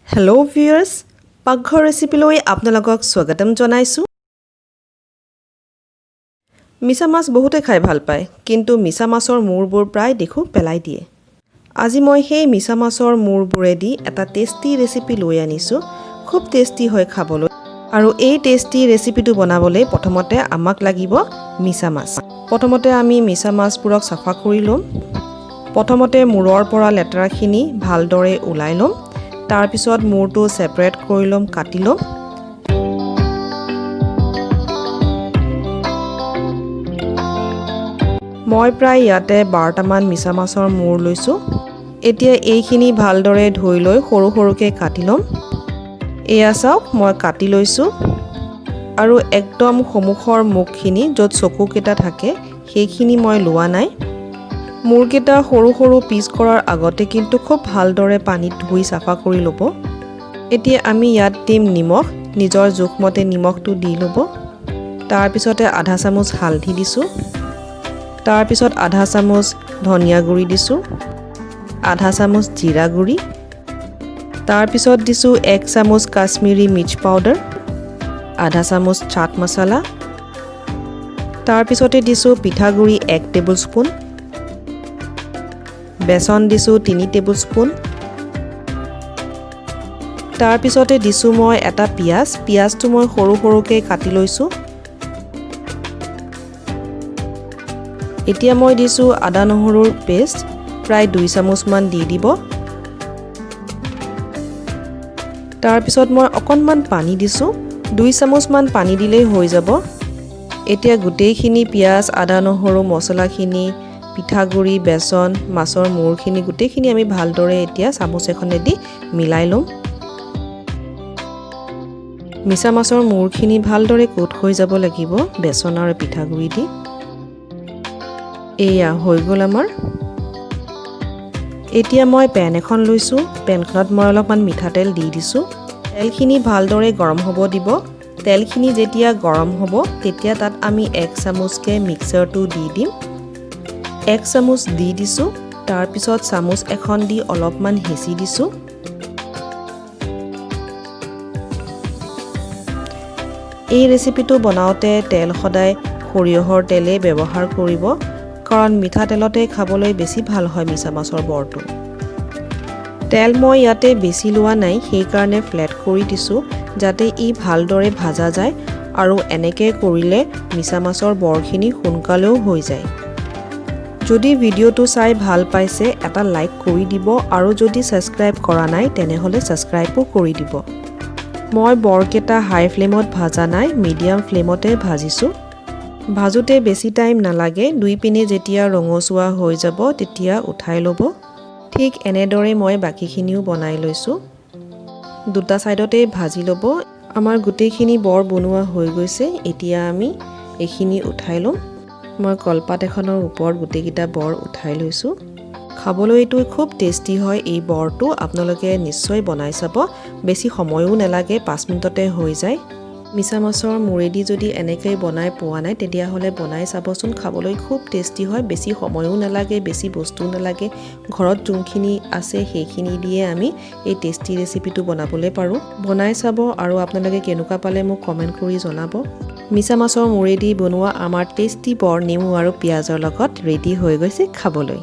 Hello' viewers পাকঘৰ ৰেচিপিলৈ আপোনালোকক স্বাগতম জনাইছো। মিছা মাছ বহুতে খাই ভাল পায়, কিন্তু মিছা মাছৰ মূৰবোৰ প্ৰায় দেখো পেলাই দিয়ে। আজি মই সেই মিছা মাছৰ মূৰবোৰেদি এটা টেষ্টি ৰেচিপি লৈ আনিছো। খুব টেষ্টি হয় খাবলৈ। আৰু এই টেষ্টি ৰেচিপিটো বনাবলৈ প্ৰথমতে আমাক লাগিব মিছা মাছ। প্ৰথমতে আমি মিছা মাছবোৰক সাফা কৰি ল'ম। প্ৰথমতে মূৰৰ পৰা লেতেৰাখিনি ভালদৰে ওলাই ল'ম। তাৰ পিছত মূৰটো সেপাৰেট কৰি ল'ম, কাটি ল'ম। মই প্ৰায় ইয়াতে 12টা মান মিছা মাছৰ মূৰ লৈছো। এতিয়া এইখিনি ভালদৰে ধুই লৈ সৰু সৰুকৈ কাটি ল'ম। এয়া চাওক মই কাটি লৈছো। আৰু একদম সন্মুখৰ মুখখিনি য'ত চকুকেইটা থাকে সেইখিনি মই লোৱা নাই। মূৰকেইটা সৰু সৰু পিচ কৰাৰ আগতে কিন্তু খুব ভালদৰে পানীত ধুই সাফা কৰি ল'ব। এতিয়া আমি ইয়াত দিম নিমখ, নিজৰ জোখমতে নিমখটো দি ল'ব। তাৰ পিছতে আধা চামুচ হালধি দিছো। তাৰ পিছত আধা চামুচ ধনিয়া গুড়ি দিছো, আধা চামুচ জিৰা গুড়ি। তাৰ পিছত দিছো 1 চামুচ কাশ্মীৰী মিৰ্চ পাউডাৰ, আধা চামুচ চাট মছলা। তাৰ পিছতে দিছো পিঠাগুড়ি 1 টেবুলস্পুন, বেসন দিছো 3 টেবুলস্পুন। তাৰ পিছতে দিছো মই এটা পিয়াজটো মই সৰু সৰুকৈ কাটি লৈছো। এতিয়া মই দিছো আদা নহৰুৰ পেষ্ট, প্ৰায় 2 চামুচ মান দি দিব। তাৰ পিছত মই অকণমান পানী দিছো, 2 চামুচ মান পানী দিলেই হৈ যাব। এতিয়া গোটেইখিনি পিয়াজ, আদা নহৰু মছলাখিনি, পিঠাগুড়ি, বেসন, মাছৰ মূৰখিনি গোটেইখিনি আমি ভালদৰে এতিয়া চামুচ এখনেদি মিলাই ল'ম। মিছা মাছৰ মূৰখিনি ভালদৰে কোট হৈ যাব লাগিব বেসন আৰু পিঠাগুড়ি দি। এয়া হৈ গ'ল আমাৰ। এতিয়া মই পেন এখন লৈছো। পেনখনত মই অলপমান মিঠাতেল দি দিছো। তেলখিনি ভালদৰে গৰম হ'ব দিব। তেলখিনি যেতিয়া গৰম হ'ব তেতিয়া তাত আমি 1 চামুচকৈ মিক্সাৰটো দি দিম। 1 চামুচ দি দিছো। তাৰ পিছত চামুচ এখন দি অলপমান হেঁচি দিছো। এই ৰেচিপিটো বনাওঁতে তেল সদায় সৰিয়হৰ তেলে ব্যৱহাৰ কৰিব, কাৰণ মিঠাতেলতে খাবলৈ বেছি ভাল হয় মিছা মাছৰ বৰটো। তেল মই ইয়াতে বেছি লোৱা নাই, সেইকাৰণে ফ্লেট কৰি দিছো যাতে ই ভালদৰে ভাজা যায়। আৰু এনেকৈ কৰিলে মিছা মাছৰ বৰখিনি সোনকালেও হৈ যায়। যদি ভিডিঅ'টো চাই ভাল পাইছে এটা লাইক কৰি দিব, আৰু যদি সাবস্ক্ৰাইব কৰা নাই তেনেহ'লে সাবস্ক্ৰাইবো কৰি দিব। মই বৰকেইটা হাই ফ্লেমত ভাজা নাই, মিডিয়াম ফ্লেমতে ভাজিছো। ভাজোতে বেছি টাইম নালাগে, 2 পিনে যেতিয়া ৰঙচুৱা হৈ যাব তেতিয়া উঠাই ল'ব। ঠিক এনেদৰে মই বাকীখিনিও বনাই লৈছো। 2টা সাইডতে ভাজি ল'ব। আমাৰ গোটেইখিনি বৰ বনোৱা হৈ গৈছে। এতিয়া আমি এইখিনি উঠাই ল'ম। মই কলপাত এখনৰ ওপৰত গোটেইকেইটা বৰ উঠাই লৈছো। খাবলৈ এইটো খুব টেষ্টি হয় এই বৰটো। আপোনালোকে নিশ্চয় বনাই চাব। বেছি সময়ো নালাগে, 5 মিনিটতে হৈ যায়। মিছা মাছৰ মূৰেদি যদি এনেকৈ বনাই পোৱা নাই তেতিয়াহ'লে বনাই চাবচোন। খাবলৈ খুব টেষ্টি হয়, বেছি সময়ো নালাগে, বেছি বস্তুও নালাগে। ঘৰত যোনখিনি আছে সেইখিনি দিয়ে আমি এই টেষ্টি ৰেচিপিটো বনাবলৈ পাৰোঁ। বনাই চাব আৰু আপোনালোকে কেনেকুৱা পালে মোক কমেণ্ট কৰি জনাব। মিছা মাছৰ মূৰেদি বনোৱা আমাৰ টেষ্টি বৰ নেমু আৰু পিঁয়াজৰ লগত ৰেডি হৈ গৈছে খাবলৈ।